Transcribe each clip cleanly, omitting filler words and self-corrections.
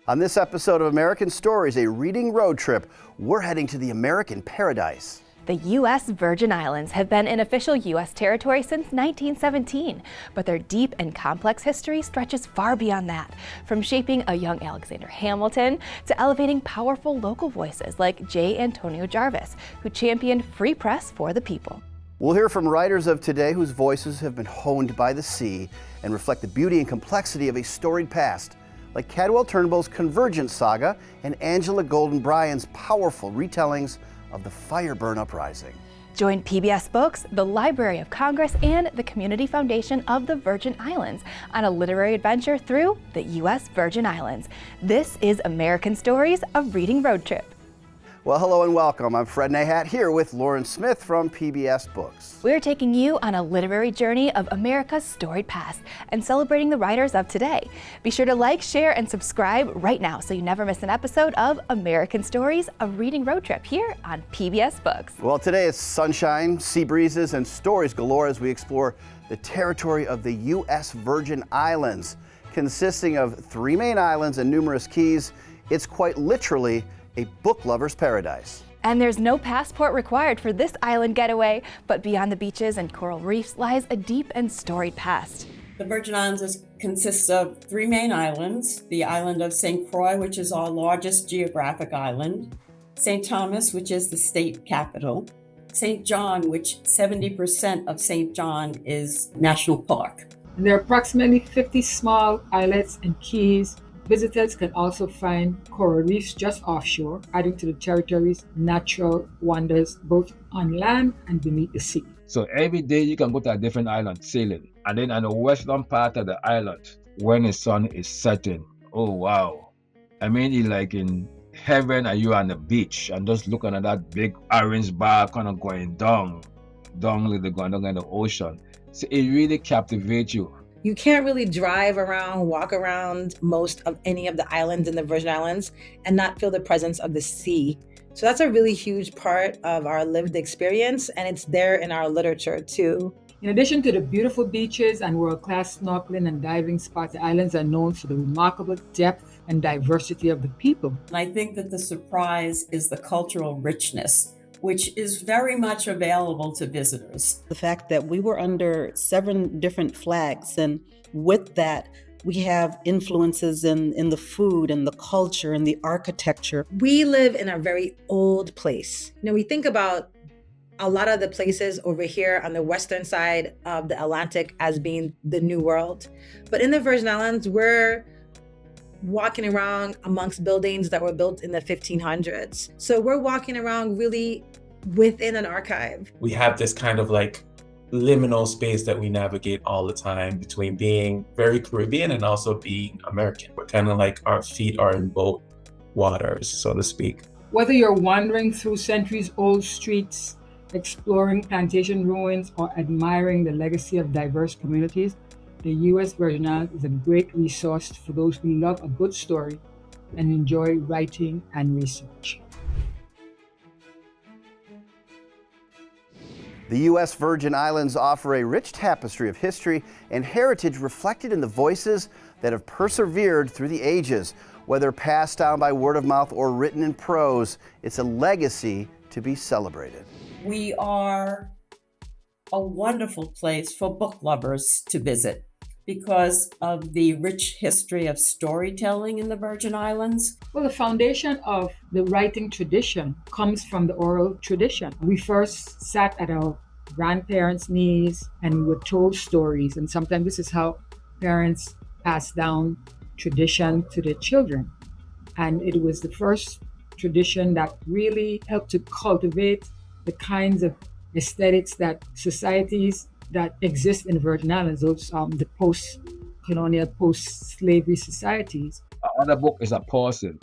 On this episode of American Stories, a reading road trip, we're heading to the American paradise. The U.S. Virgin Islands have been an official U.S. territory since 1917, but their deep and complex history stretches far beyond that, from shaping a young Alexander Hamilton to elevating powerful local voices like J. Antonio Jarvis, who championed free press for the people. We'll hear from writers of today whose voices have been honed by the sea and reflect the beauty and complexity of a storied past, like Cadwell Turnbull's Convergence saga and Angela Golden Bryan's powerful retellings of the Fireburn Uprising. Join PBS Books, the Library of Congress, and the Community Foundation of the Virgin Islands on a literary adventure through the U.S. Virgin Islands. This is American Stories, a reading road trip. Well, hello and welcome. I'm Fred Nahat here with Lauren Smith from PBS Books. We're taking you on a literary journey of America's storied past and celebrating the writers of today. Be sure to like, share, and subscribe right now so you never miss an episode of American Stories, a reading road trip here on PBS Books. Well, today is sunshine, sea breezes, and stories galore as we explore the territory of the U.S. Virgin Islands. Consisting of 3 main islands and numerous keys, it's quite literally a book lover's paradise. And there's no passport required for this island getaway, but beyond the beaches and coral reefs lies a deep and storied past. The Virgin Islands consists of 3 main islands: the island of St. Croix, which is our largest geographic island; St. Thomas, which is the state capital; St. John, which 70% of St. John is national park. There are approximately 50 small islets and keys. Visitors can also find coral reefs just offshore, adding to the territory's natural wonders both on land and beneath the sea. So every day you can go to a different island sailing. And then on the western part of the island, when the sun is setting, oh wow. I mean, it's like in heaven and you're on the beach and just looking at that big orange bar kind of going down like they're going down in the ocean. So it really captivates you. You can't really drive around, walk around most of any of the islands in the Virgin Islands and not feel the presence of the sea. So that's a really huge part of our lived experience, and it's there in our literature too. In addition to the beautiful beaches and world-class snorkeling and diving spots, the islands are known for the remarkable depth and diversity of the people. And I think that the surprise is the cultural richness, which is very much available to visitors. The fact that we were under 7 different flags, and with that, we have influences in the food and the culture and the architecture. We live in a very old place. We think about a lot of the places over here on the western side of the Atlantic as being the New World. But in the Virgin Islands, we're walking around amongst buildings that were built in the 1500s. So we're walking around really within an archive. We have this kind of like liminal space that we navigate all the time between being very Caribbean and also being American. We're kind of like our feet are in both waters, so to speak. Whether you're wandering through centuries-old streets, exploring plantation ruins, or admiring the legacy of diverse communities, the U.S. Virgin Islands is a great resource for those who love a good story and enjoy writing and research. The U.S. Virgin Islands offer a rich tapestry of history and heritage reflected in the voices that have persevered through the ages. Whether passed down by word of mouth or written in prose, it's a legacy to be celebrated. We are a wonderful place for book lovers to visit because of the rich history of storytelling in the Virgin Islands. Well, the foundation of the writing tradition comes from the oral tradition. We first sat at our grandparents' knees and were told stories, and sometimes this is how parents pass down tradition to their children. And it was the first tradition that really helped to cultivate the kinds of aesthetics that societies that exist in the Virgin Islands, those the post-colonial, post-slavery societies. Another book is a person.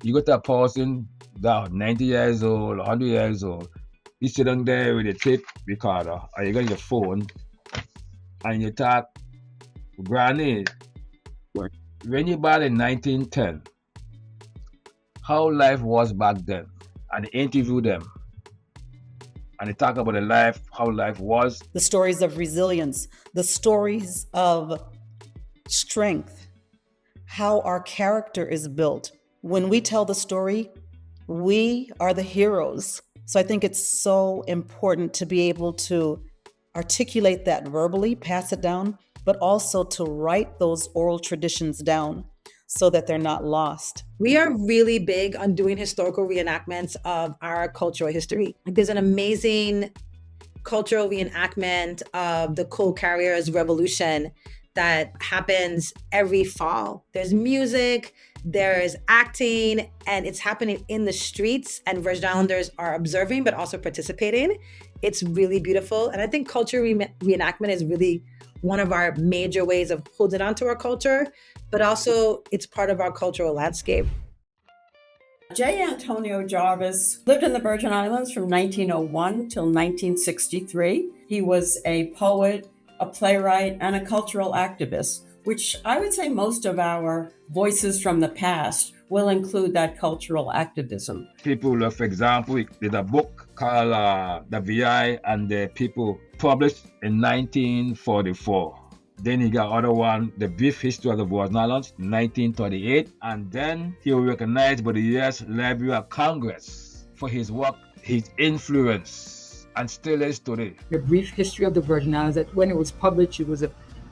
You go to a person that 90 years old, 100 years old. You sit down there with a tape recorder, or you got your phone, and you talk, Granny, when you born in 1910, how life was back then, and interview them. And they talk about the life, how life was. The stories of resilience, the stories of strength, how our character is built. When we tell the story, we are the heroes. So I think it's so important to be able to articulate that verbally, pass it down, but also to write those oral traditions down so that they're not lost. We are really big on doing historical reenactments of our cultural history. Like, there's an amazing cultural reenactment of the Coal Carriers Revolution that happens every fall. There's music, there's acting, and it's happening in the streets, and Virgin Islanders are observing but also participating. It's really beautiful. And I think cultural reenactment is really one of our major ways of holding on to our culture, but also it's part of our cultural landscape. J. Antonio Jarvis lived in the Virgin Islands from 1901 till 1963. He was a poet, a playwright, and a cultural activist, which I would say most of our voices from the past will include that cultural activism. People, for example, did a book called The VI and the People, published in 1944. Then he got other one, The Brief History of the Virgin Islands, 1938. And then he was recognized by the U.S. Library of Congress for his work, his influence, and still is today. The Brief History of the Virgin Islands, that when it was published, it was a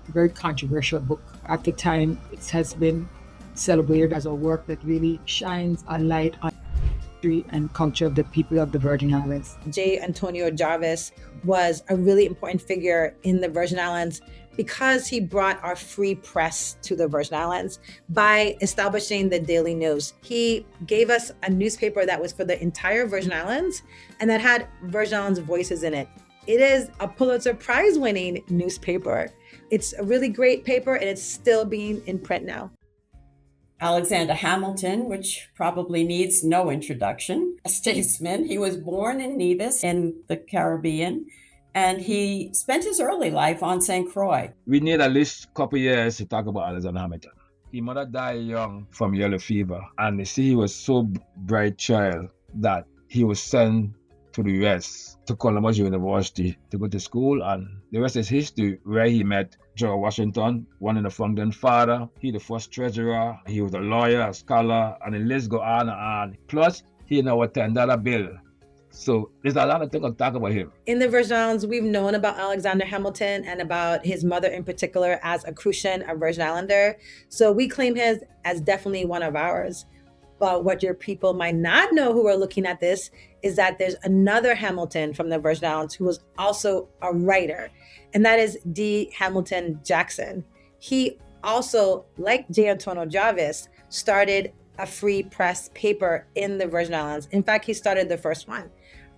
very controversial book. At the time, it has been celebrated as a work that really shines a light on history and culture of the people of the Virgin Islands. J. Antonio Jarvis was a really important figure in the Virgin Islands because he brought our free press to the Virgin Islands by establishing the Daily News. He gave us a newspaper that was for the entire Virgin Islands and that had Virgin Islands voices in it. It is a Pulitzer Prize winning newspaper. It's a really great paper and it's still being in print now. Alexander Hamilton, which probably needs no introduction, a statesman. He was born in Nevis in the Caribbean, and he spent his early life on St. Croix. We need at least a couple years to talk about Alexander Hamilton. His mother died young from yellow fever, and he was so bright child that he was sent to the US, to Columbus University, to go to school, and the rest is history, where he met George Washington, one of the founding father. He the first treasurer. He was a lawyer, a scholar, and the list go on and on. Plus, he know a $10 bill. So there's a lot of things to talk about him. In the Virgin Islands, we've known about Alexander Hamilton and about his mother in particular as a Crucian, a Virgin Islander. So we claim him as definitely one of ours. But what your people might not know who are looking at this is that there's another Hamilton from the Virgin Islands who was also a writer, and that is D. Hamilton Jackson. He also, like J. Antonio Jarvis, started a free press paper in the Virgin Islands. In fact, he started the first one.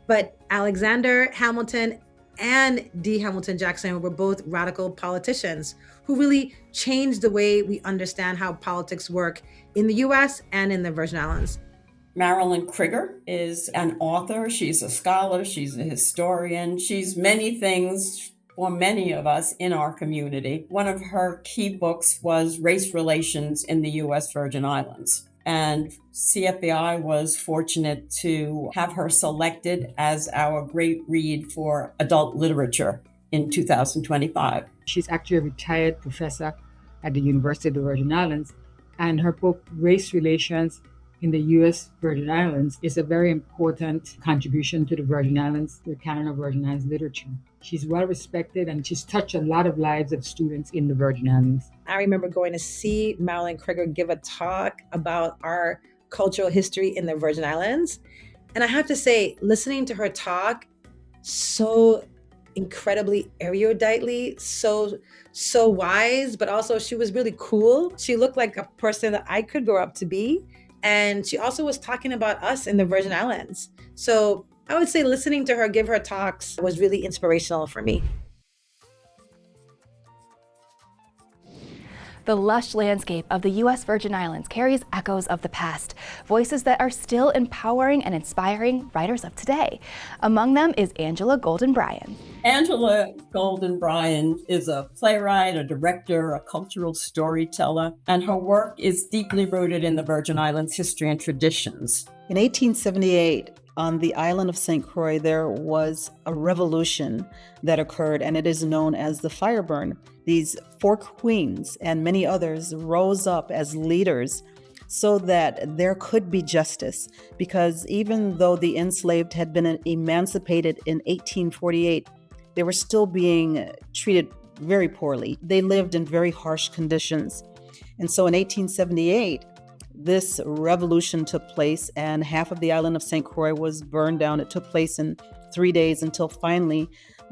But Alexander Hamilton and D. Hamilton Jackson were both radical politicians who really changed the way we understand how politics work in the US and in the Virgin Islands. Marilyn Krieger is an author. She's a scholar. She's a historian. She's many things for many of us in our community. One of her key books was Race Relations in the US Virgin Islands. And CFBI was fortunate to have her selected as our great read for adult literature in 2025. She's actually a retired professor at the University of the Virgin Islands, and her book, Race Relations in the U.S. Virgin Islands, is a very important contribution to the Virgin Islands, the canon of Virgin Islands literature. She's well respected and she's touched a lot of lives of students in the Virgin Islands. I remember going to see Marilyn Krieger give a talk about our cultural history in the Virgin Islands. And I have to say, listening to her talk so incredibly eruditely, so wise, but also she was really cool. She looked like a person that I could grow up to be. And she also was talking about us in the Virgin Islands. So I would say listening to her give her talks was really inspirational for me. The lush landscape of the U.S. Virgin Islands carries echoes of the past, voices that are still empowering and inspiring writers of today. Among them is Angela Golden Bryan. Angela Golden Bryan is a playwright, a director, a cultural storyteller, and her work is deeply rooted in the Virgin Islands history and traditions. In 1878, On the island of St. Croix, there was a revolution that occurred, and it is known as the fire burn. These 4 queens and many others rose up as leaders so that there could be justice, because even though the enslaved had been emancipated in 1848, they were still being treated very poorly. They lived in very harsh conditions. And so in 1878, this revolution took place, and half of the island of St. Croix was burned down. It took place in 3 days until finally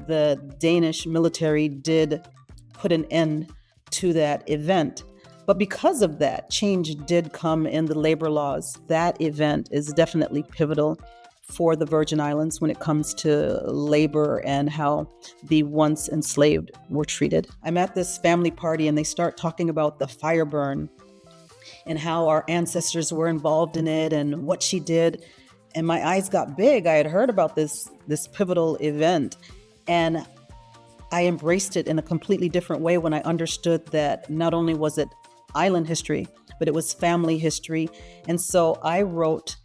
the Danish military did put an end to that event. But because of that, change did come in the labor laws. That event is definitely pivotal for the Virgin Islands when it comes to labor and how the once enslaved were treated. I'm at this family party and they start talking about the fire burn and how our ancestors were involved in it and what she did. And my eyes got big. I had heard about this pivotal event, and I embraced it in a completely different way when I understood that not only was it island history, but it was family history. And so I wrote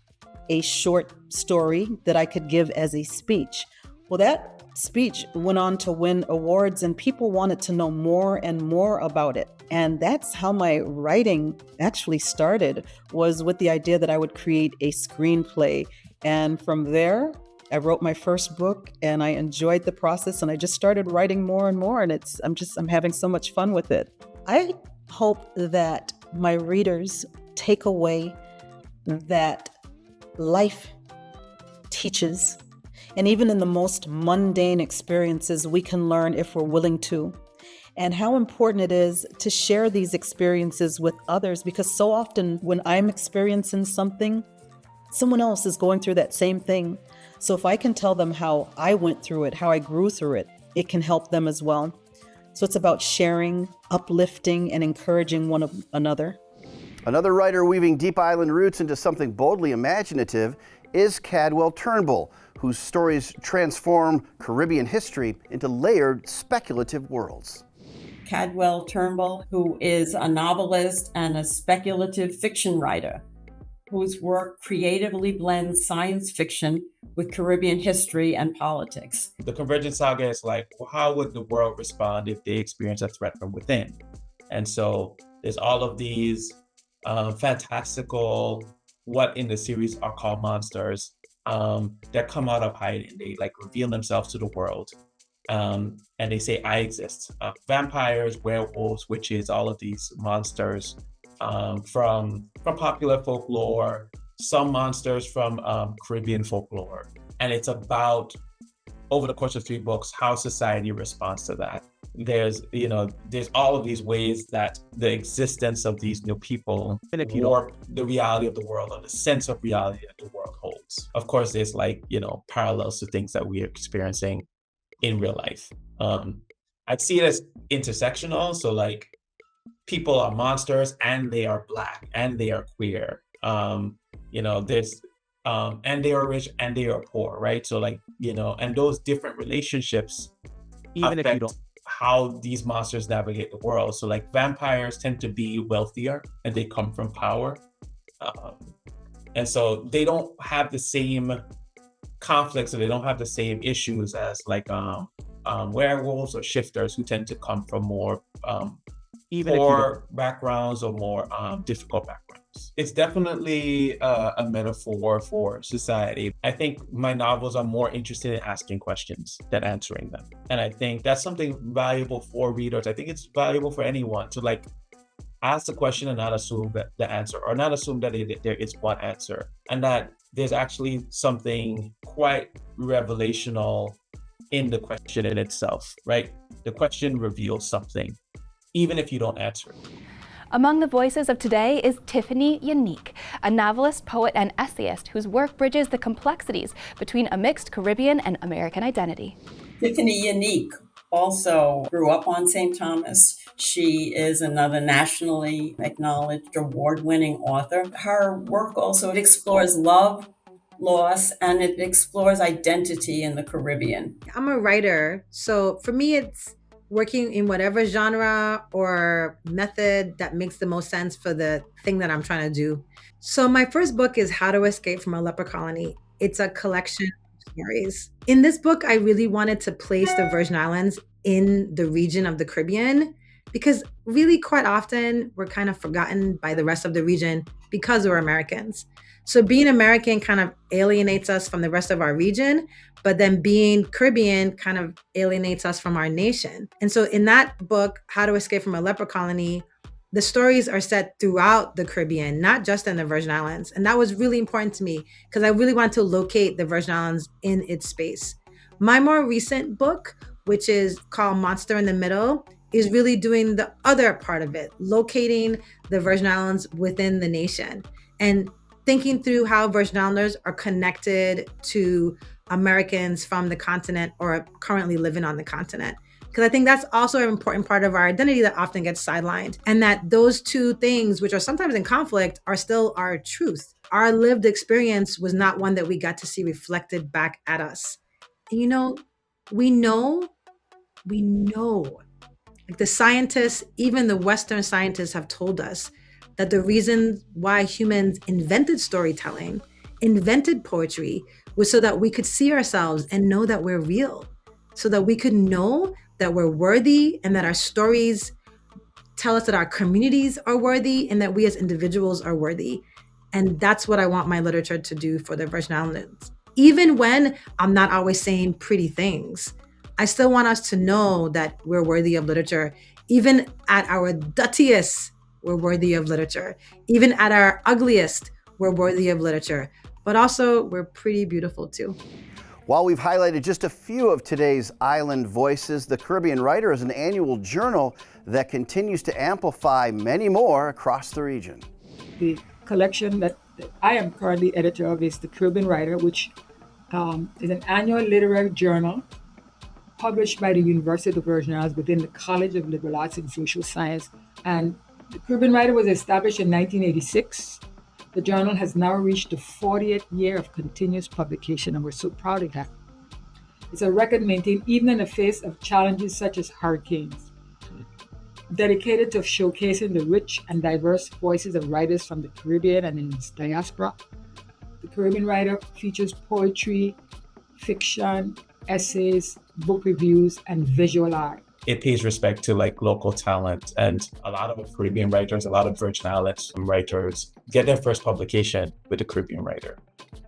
a short story that I could give as a speech. Well, that speech went on to win awards, and people wanted to know more and more about it. And that's how my writing actually started, was with the idea that I would create a screenplay. And from there, I wrote my first book, and I enjoyed the process, and I just started writing more and more, and I'm having so much fun with it. I hope that my readers take away that life teaches, and even in the most mundane experiences, we can learn if we're willing to, and how important it is to share these experiences with others, because so often when I'm experiencing something, someone else is going through that same thing. So if I can tell them how I went through it, how I grew through it, it can help them as well. So it's about sharing, uplifting, and encouraging one another. Another writer weaving deep island roots into something boldly imaginative is Cadwell Turnbull, whose stories transform Caribbean history into layered, speculative worlds. Cadwell Turnbull, who is a novelist and a speculative fiction writer, whose work creatively blends science fiction with Caribbean history and politics. The Convergence Saga is like, well, how would the world respond if they experience a threat from within? And so there's all of these fantastical, what in the series are called monsters, that come out of hiding. They like reveal themselves to the world. And they say, I exist. Vampires, werewolves, witches, all of these monsters from popular folklore, some monsters from Caribbean folklore. And it's about, over the course of 3 books, how society responds to that. There's all of these ways that the existence of these new people warp the reality of the world, or the sense of reality that the world holds. Of course, there's parallels to things that we are experiencing in real life. I'd see it as intersectional. So people are monsters, and they are Black, and they are queer. There's and they are rich, and they are poor, right? So and those different relationships even affect if you don't how these monsters navigate the world. So vampires tend to be wealthier, and they come from power, and so they don't have the same conflicts, or they don't have the same issues as werewolves or shifters, who tend to come from more poor backgrounds or more difficult backgrounds. It's definitely a metaphor for society. I think my novels are more interested in asking questions than answering them. And I think that's something valuable for readers. I think it's valuable for anyone to ask the question and not assume that the answer, or not assume that there is one answer, and that there's actually something quite revelational in the question in itself, right? The question reveals something, even if you don't answer it. Among the voices of today is Tiffany Unique, a novelist, poet, and essayist whose work bridges the complexities between a mixed Caribbean and American identity. Tiffany Unique also grew up on St. Thomas. She is another nationally acknowledged award-winning author. Her work also explores love, loss, and it explores identity in the Caribbean. I'm a writer, so for me it's working in whatever genre or method that makes the most sense for the thing that I'm trying to do. So my first book is How to Escape from a Leper Colony. It's a collection of stories. In this book, I really wanted to place the Virgin Islands in the region of the Caribbean because really quite often we're kind of forgotten by the rest of the region because we're Americans. So being American kind of alienates us from the rest of our region, but then being Caribbean kind of alienates us from our nation. And so in that book, How to Escape from a Leper Colony, the stories are set throughout the Caribbean, not just in the Virgin Islands. And that was really important to me because I really wanted to locate the Virgin Islands in its space. My more recent book, which is called Monster in the Middle, is really doing the other part of it, locating the Virgin Islands within the nation and thinking through how Virgin Islanders are connected to Americans from the continent or currently living on the continent. Because I think that's also an important part of our identity that often gets sidelined. And that those two things, which are sometimes in conflict, are still our truth. Our lived experience was not one that we got to see reflected back at us. And we know, like the scientists, even the Western scientists have told us that the reason why humans invented storytelling, invented poetry, was so that we could see ourselves and know that we're real, so that we could know that we're worthy and that our stories tell us that our communities are worthy and that we as individuals are worthy. And that's what I want my literature to do for the Virgin Islands. Even when I'm not always saying pretty things, I still want us to know that we're worthy of literature. Even at our dirtiest, we're worthy of literature. Even at our ugliest, we're worthy of literature. But also, we're pretty beautiful too. While we've highlighted just a few of today's island voices, The Caribbean Writer is an annual journal that continues to amplify many more across the region. The collection that I am currently editor of is The Caribbean Writer, which is an annual literary journal published by the University of the Virgin Islands within the College of Liberal Arts and Social Science. And The Caribbean Writer was established in 1986. The journal has now reached the 40th year of continuous publication, and we're so proud of that. It's a record maintained even in the face of challenges such as hurricanes. Dedicated to showcasing the rich and diverse voices of writers from the Caribbean and in its diaspora, The Caribbean Writer features poetry, fiction, essays, book reviews, and visual art. It pays respect to local talent, and a lot of Caribbean writers, a lot of Virgin Islands writers get their first publication with the Caribbean Writer.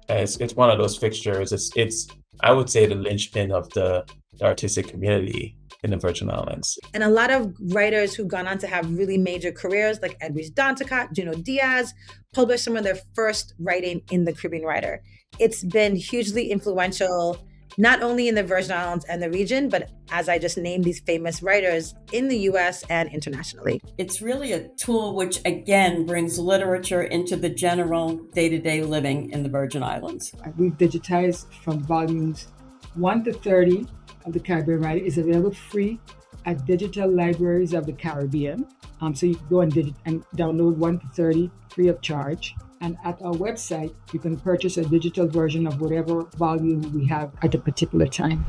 It's one of those fixtures. It's I would say the linchpin of the artistic community in the Virgin Islands. And a lot of writers who've gone on to have really major careers, like Edwidge Danticat, Junot Diaz, published some of their first writing in the Caribbean Writer. It's been hugely influential, not only in the Virgin Islands and the region, but as I just named these famous writers in the US and internationally. It's really a tool which, again, brings literature into the general day-to-day living in the Virgin Islands. We've digitized from volumes 1 to 30 of the Caribbean Writer. Is available free at digital libraries of the Caribbean. So you can go and download 1 to 30 free of charge. And at our website, you can purchase a digital version of whatever volume we have at a particular time.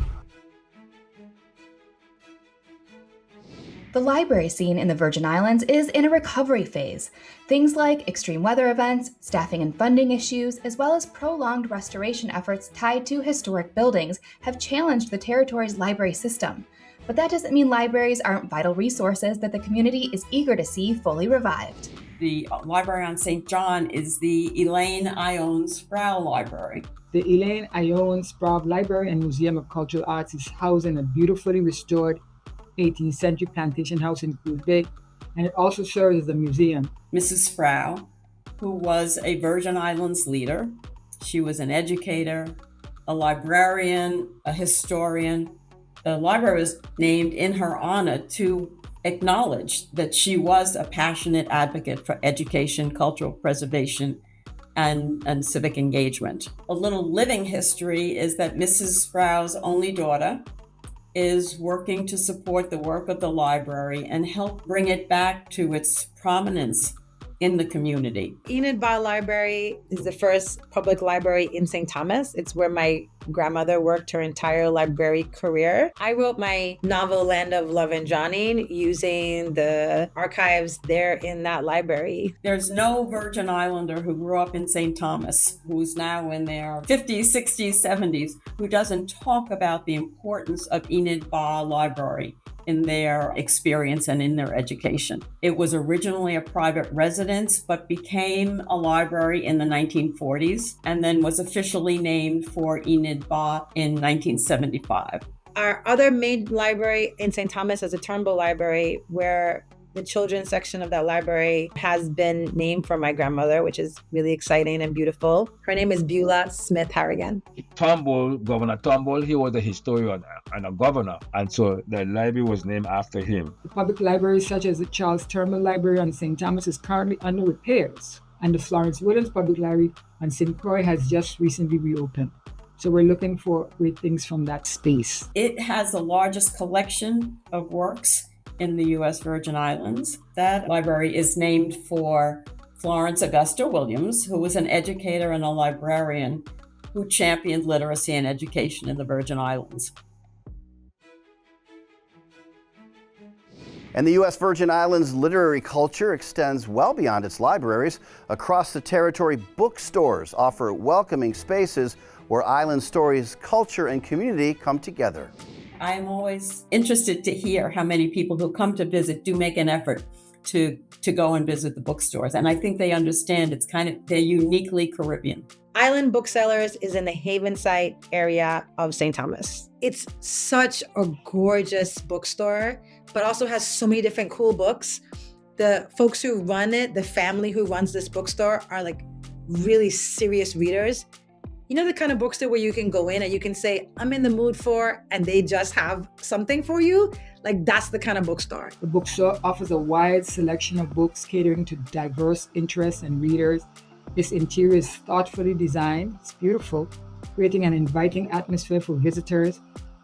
The library scene in the Virgin Islands is in a recovery phase. Things like extreme weather events, staffing and funding issues, as well as prolonged restoration efforts tied to historic buildings have challenged the territory's library system. But that doesn't mean libraries aren't vital resources that the community is eager to see fully revived. The library on St. John is the Elaine Ione Sproul Library. The Elaine Ione Sproul Library and Museum of Cultural Arts is housed in a beautifully restored 18th century plantation house in Cruz Bay, and it also serves as a museum. Mrs. Sproul, who was a Virgin Islands leader, she was an educator, a librarian, a historian. The library was named in her honor to acknowledge that she was a passionate advocate for education, cultural preservation, and civic engagement. A little living history is that Mrs. Sproul's only daughter is working to support the work of the library and help bring it back to its prominence in the community. Enid Ball Library is the first public library in St. Thomas. It's where my grandmother worked her entire library career. I wrote my novel Land of Love and Johnny using the archives there in that library. There's no Virgin Islander who grew up in St. Thomas, who's now in their 50s, 60s, 70s, who doesn't talk about the importance of Enid Ba Library in their experience and in their education. It was originally a private residence, but became a library in the 1940s and then was officially named for Enid Ba in 1975. Our other main library in St. Thomas is a Turnbull Library, where the children's section of that library has been named for my grandmother, which is really exciting and beautiful. Her name is Beulah Smith Harrigan. Turnbull, Governor Turnbull, he was a historian and a governor, and so the library was named after him. The public libraries such as the Charles Turnbull Library on St. Thomas is currently under repairs, and the Florence Williams Public Library on St. Croix has just recently reopened. So we're looking for great things from that space. It has the largest collection of works in the U.S. Virgin Islands. That library is named for Florence Augusta Williams, who was an educator and a librarian who championed literacy and education in the Virgin Islands. And the U.S. Virgin Islands literary culture extends well beyond its libraries. Across the territory, bookstores offer welcoming spaces where island stories, culture, and community come together. I'm always interested to hear how many people who come to visit do make an effort to go and visit the bookstores. And I think they understand they're uniquely Caribbean. Island Booksellers is in the Havenside area of St. Thomas. It's such a gorgeous bookstore, but also has so many different cool books. The folks who run it, the family who runs this bookstore, are like really serious readers. You know, the kind of bookstore where you can go in and you can say, I'm in the mood for, and they just have something for you. Like, that's the kind of bookstore. The bookstore offers a wide selection of books catering to diverse interests and readers. Its interior is thoughtfully designed. It's beautiful, creating an inviting atmosphere for visitors.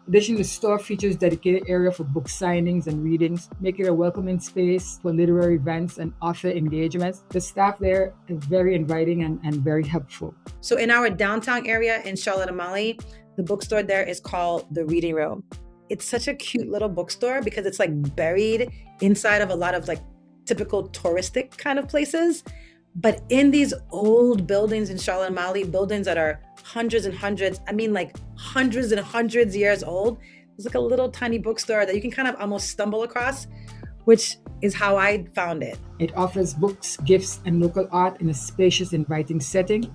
In addition, the store features dedicated area for book signings and readings, making it a welcoming space for literary events and author engagements. The staff there is very inviting and very helpful. So in our downtown area in Charlotte Amalie, the bookstore there is called The Reading Room. It's such a cute little bookstore because it's like buried inside of a lot of like typical touristic kind of places. But in these old buildings in Charlotte Amalie, buildings that are hundreds and hundreds, like hundreds and hundreds years old, there's like a little tiny bookstore that you can kind of almost stumble across, which is how I found it. It offers books, gifts, and local art in a spacious, inviting setting,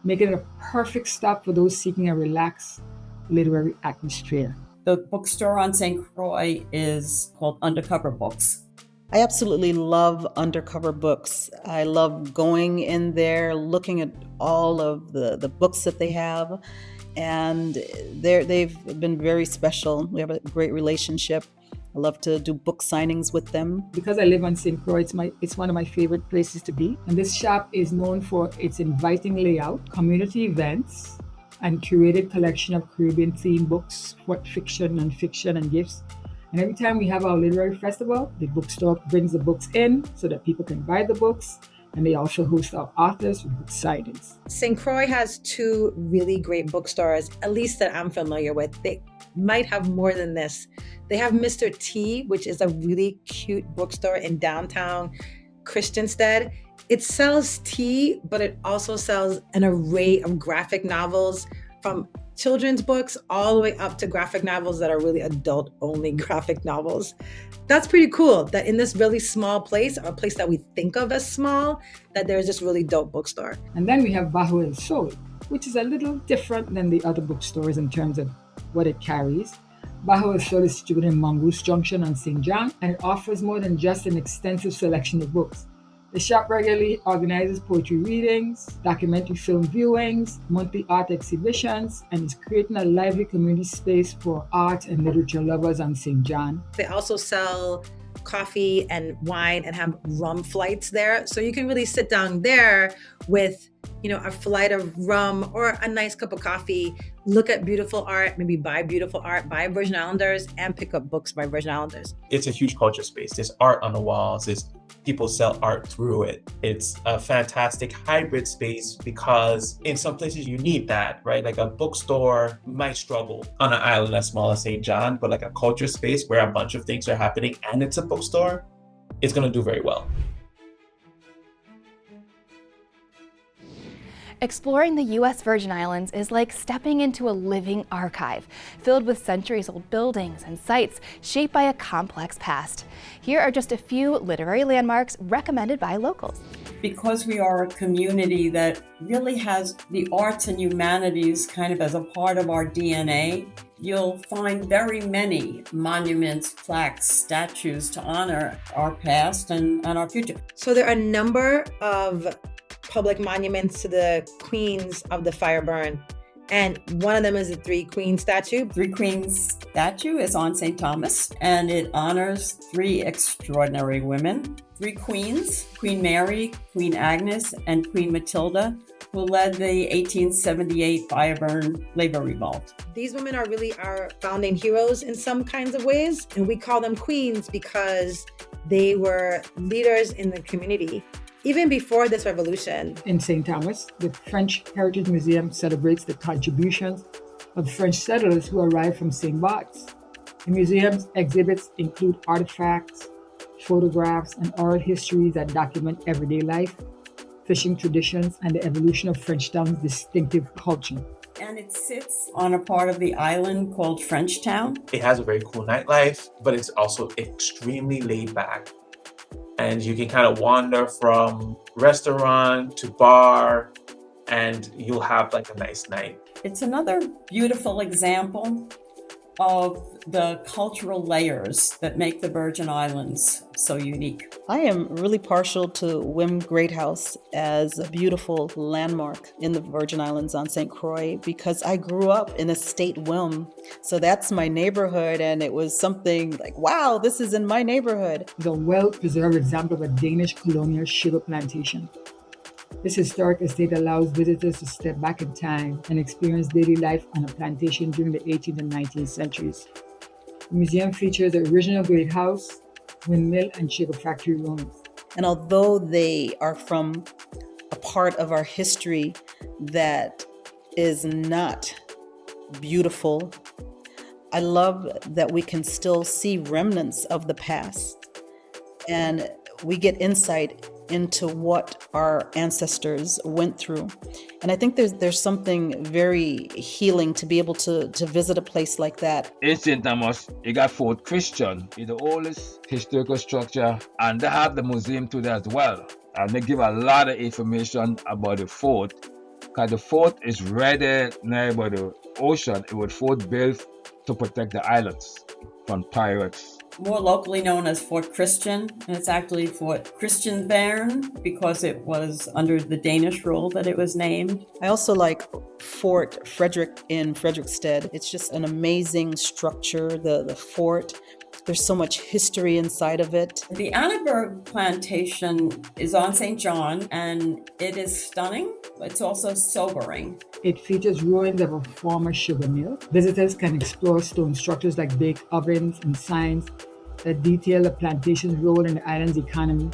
making it a perfect stop for those seeking a relaxed literary atmosphere. The bookstore on St. Croix is called Undercover Books. I absolutely love Undercover Books. I love going in there, looking at all of the books that they have, and they've been very special. We have a great relationship. I love to do book signings with them. Because I live on St. Croix, it's one of my favorite places to be. And this shop is known for its inviting layout, community events, and curated collection of Caribbean-themed books, what fiction and fiction and gifts. And every time we have our literary festival, the bookstore brings the books in so that people can buy the books. And they also host our authors with book signings. St. Croix has two really great bookstores, at least that I'm familiar with. They might have more than this. They have Mr. T, which is a really cute bookstore in downtown Christiansted. It sells tea, but it also sells an array of graphic novels, from children's books all the way up to graphic novels that are really adult-only graphic novels. That's pretty cool that in this really small place, or a place that we think of as small, that there's this really dope bookstore. And then we have Bajo El Sol, which is a little different than the other bookstores in terms of what it carries. Bajo El Sol is situated in Mongoose Junction on St. John, and it offers more than just an extensive selection of books. The shop regularly organizes poetry readings, documentary film viewings, monthly art exhibitions, and is creating a lively community space for art and literature lovers on St. John. They also sell coffee and wine and have rum flights there. So you can really sit down there with, a flight of rum or a nice cup of coffee, look at beautiful art, maybe buy beautiful art by Virgin Islanders, and pick up books by Virgin Islanders. It's a huge culture space. There's art on the walls, there's people sell art through it. It's a fantastic hybrid space because in some places you need that, right? Like a bookstore might struggle on an island as small as St. John, but like a culture space where a bunch of things are happening and it's a bookstore, it's going to do very well. Exploring the U.S. Virgin Islands is like stepping into a living archive, filled with centuries-old buildings and sites shaped by a complex past. Here are just a few literary landmarks recommended by locals. Because we are a community that really has the arts and humanities kind of as a part of our DNA, you'll find very many monuments, plaques, statues to honor our past and our future. So there are a number of public monuments to the queens of the fire burn, and one of them is the Three Queens statue. Three Queens statue is on St. Thomas, and it honors three extraordinary women, three queens, Queen Mary, Queen Agnes, and Queen Matilda, who led the 1878 fire burn labor revolt. These women are really our founding heroes in some kinds of ways, and we call them queens because they were leaders in the community. Even before this revolution. In St. Thomas, the French Heritage Museum celebrates the contributions of French settlers who arrived from St. Bart's. The museum's exhibits include artifacts, photographs, and oral histories that document everyday life, fishing traditions, and the evolution of Frenchtown's distinctive culture. And it sits on a part of the island called Frenchtown. It has a very cool nightlife, but it's also extremely laid back. And you can kind of wander from restaurant to bar, and you'll have like a nice night. It's another beautiful example of the cultural layers that make the Virgin Islands so unique. I am really partial to Wim Great House as a beautiful landmark in the Virgin Islands on St. Croix because I grew up in Estate Wim. So that's my neighborhood, and it was something like, wow, this is in my neighborhood. It's a well-preserved example of a Danish colonial sugar plantation. This historic estate allows visitors to step back in time and experience daily life on a plantation during the 18th and 19th centuries. The museum features the original Great House, windmill, and sugar factory ruins. And although they are from a part of our history that is not beautiful, I love that we can still see remnants of the past, and we get insight into what our ancestors went through. And I think there's something very healing to be able to visit a place like that. In St. Thomas, you got Fort Christian. It's the oldest historical structure, and they have the museum to there as well. And they give a lot of information about the fort, because the fort is right there near by the ocean. It was fort built to protect the islands from pirates. More locally known as Fort Christian, and it's actually Fort Christianshavn because it was under the Danish rule that it was named. I also like Fort Frederick in Frederiksted. It's just an amazing structure, the fort. There's so much history inside of it. The Annaberg plantation is on St. John, and it is stunning. It's also sobering. It features ruins of a former sugar mill. Visitors can explore stone structures like bake ovens and signs that detail the plantation's role in the island's economy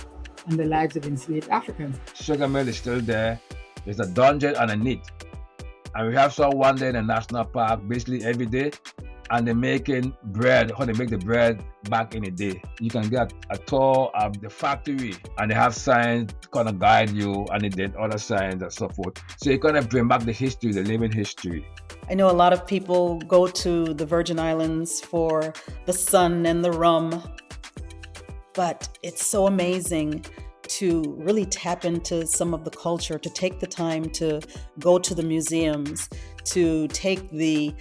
and the lives of enslaved Africans. Sugar mill is still there. There's a dungeon underneath. And we have some one day in the national park, basically every day, and they're making bread, how they make the bread back in the day. You can get a tour of the factory, and they have signs to kind of guide you, and they did other signs and so forth. So you kind of bring back the history, the living history. I know a lot of people go to the Virgin Islands for the sun and the rum, but it's so amazing to really tap into some of the culture, to take the time to go to the museums, to take the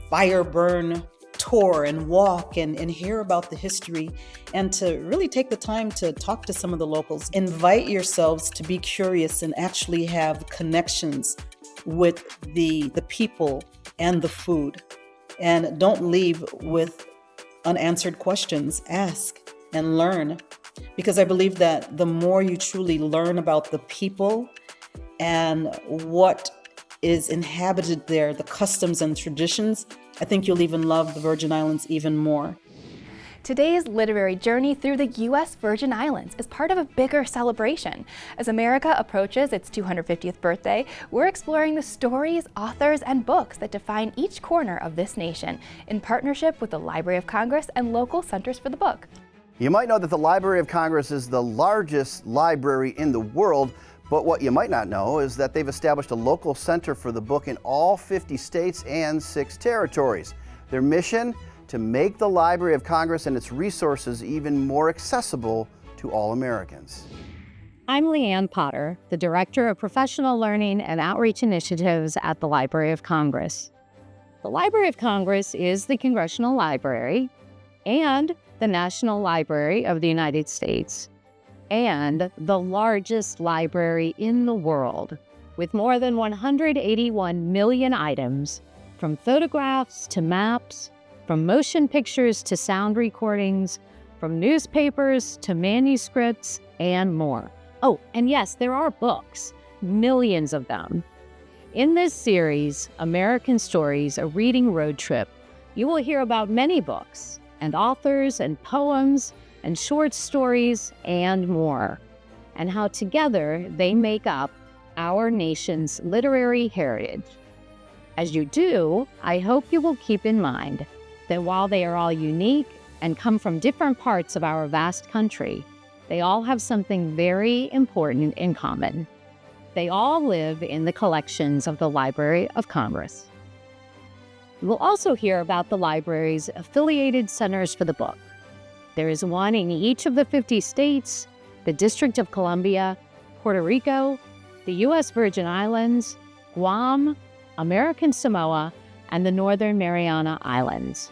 fire burn tour and walk and hear about the history, and to really take the time to talk to some of the locals. Invite yourselves to be curious and actually have connections with the people and the food. And don't leave with unanswered questions. Ask and learn. Because I believe that the more you truly learn about the people and what is inhabited there, the customs and traditions, I think you'll even love the Virgin Islands even more. Today's literary journey through the U.S. Virgin Islands is part of a bigger celebration. As America approaches its 250th birthday, we're exploring the stories, authors, and books that define each corner of this nation in partnership with the Library of Congress and local centers for the book. You might know that the Library of Congress is the largest library in the world, but what you might not know is that they've established a local center for the book in all 50 states and 6 territories. Their mission? To make the Library of Congress and its resources even more accessible to all Americans. I'm Leanne Potter, the Director of Professional Learning and Outreach Initiatives at the Library of Congress. The Library of Congress is the Congressional Library and the National Library of the United States, and the largest library in the world, with more than 181 million items, from photographs to maps, from motion pictures to sound recordings, from newspapers to manuscripts, and more. Oh, and yes, there are books, millions of them. In this series, American Stories, a reading road trip, you will hear about many books and authors and poems and short stories and more, and how together they make up our nation's literary heritage. As you do, I hope you will keep in mind that while they are all unique and come from different parts of our vast country, they all have something very important in common. They all live in the collections of the Library of Congress. You will also hear about the library's affiliated centers for the book. There is one in each of the 50 states, the District of Columbia, Puerto Rico, the U.S. Virgin Islands, Guam, American Samoa, and the Northern Mariana Islands.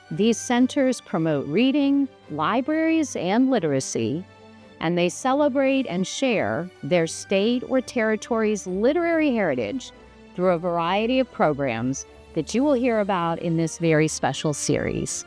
These centers promote reading, libraries, and literacy, and they celebrate and share their state or territory's literary heritage through a variety of programs that you will hear about in this very special series.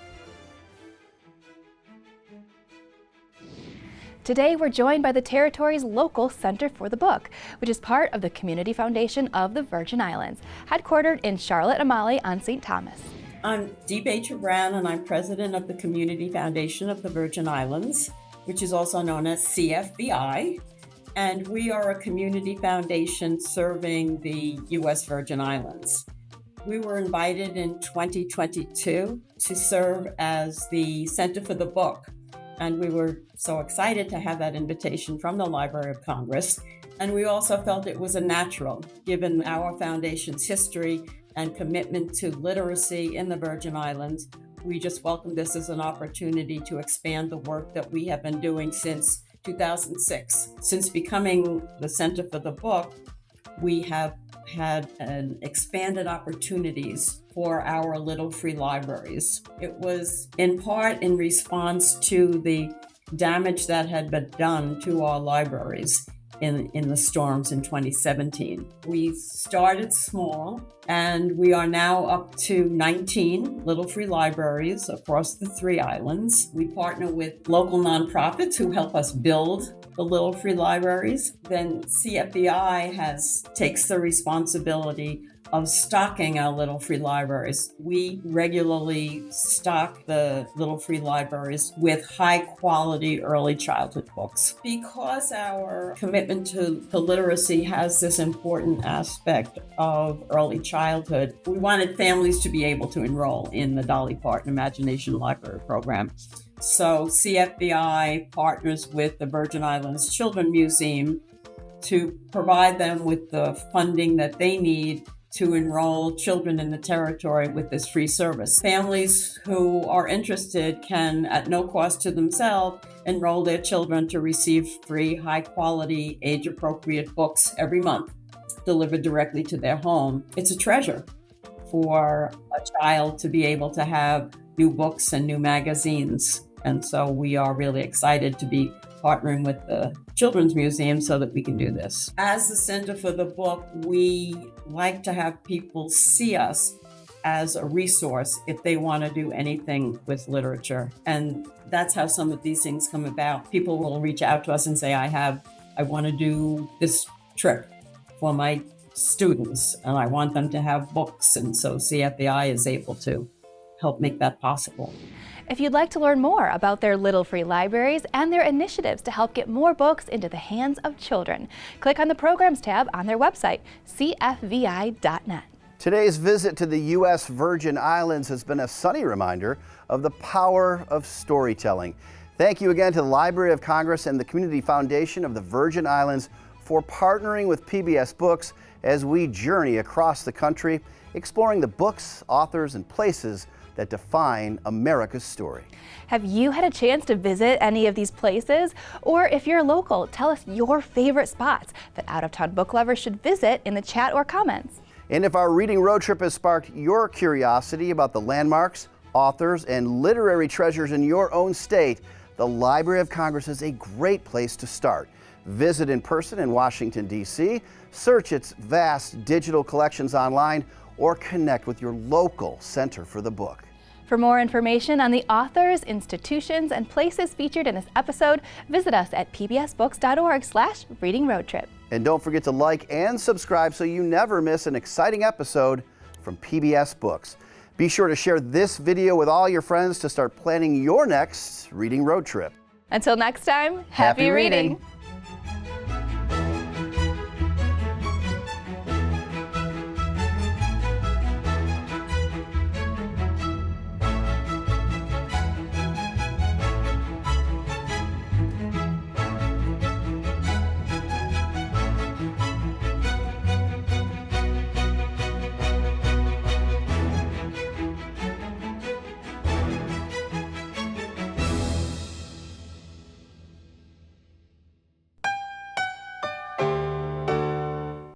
Today, we're joined by the Territory's local Center for the Book, which is part of the Community Foundation of the Virgin Islands, headquartered in Charlotte Amalie on St. Thomas. I'm Dee Bacher Brown, and I'm president of the Community Foundation of the Virgin Islands, which is also known as CFVI. And we are a community foundation serving the U.S. Virgin Islands. We were invited in 2022 to serve as the Center for the Book. And we were so excited to have that invitation from the Library of Congress. And we also felt it was a natural, given our foundation's history and commitment to literacy in the Virgin Islands. We just welcome this as an opportunity to expand the work that we have been doing since 2006. Since becoming the Center for the Book, we have had an expanded opportunities for our little free libraries. It was in part in response to the damage that had been done to our libraries in the storms in 2017. We started small, and we are now up to 19 little free libraries across the 3 islands. We partner with local nonprofits who help us build the little free libraries. Then CFVI takes the responsibility of stocking our little free libraries. We regularly stock the little free libraries with high quality early childhood books. Because our commitment to literacy has this important aspect of early childhood, we wanted families to be able to enroll in the Dolly Parton Imagination Library program. So CFVI partners with the Virgin Islands Children's Museum to provide them with the funding that they need to enroll children in the territory with this free service. Families who are interested can, at no cost to themselves, enroll their children to receive free, high-quality, age-appropriate books every month, delivered directly to their home. It's a treasure for a child to be able to have new books and new magazines. And so we are really excited to be partnering with the Children's Museum so that we can do this. As the Center for the Book, we like to have people see us as a resource if they want to do anything with literature. And that's how some of these things come about. People will reach out to us and say, I want to do this trip for my students, and I want them to have books. And so CFVI is able to help make that possible. If you'd like to learn more about their Little Free Libraries and their initiatives to help get more books into the hands of children, click on the Programs tab on their website, cfvi.net. Today's visit to the U.S. Virgin Islands has been a sunny reminder of the power of storytelling. Thank you again to the Library of Congress and the Community Foundation of the Virgin Islands for partnering with PBS Books as we journey across the country, exploring the books, authors, and places that define America's story. Have you had a chance to visit any of these places? Or if you're local, tell us your favorite spots that out-of-town book lovers should visit in the chat or comments. And if our reading road trip has sparked your curiosity about the landmarks, authors, and literary treasures in your own state, the Library of Congress is a great place to start. Visit in person in Washington, D.C., search its vast digital collections online, or connect with your local Center for the Book. For more information on the authors, institutions, and places featured in this episode, visit us at pbsbooks.org/readingroadtrip. And don't forget to like and subscribe so you never miss an exciting episode from PBS Books. Be sure to share this video with all your friends to start planning your next reading road trip. Until next time, happy reading.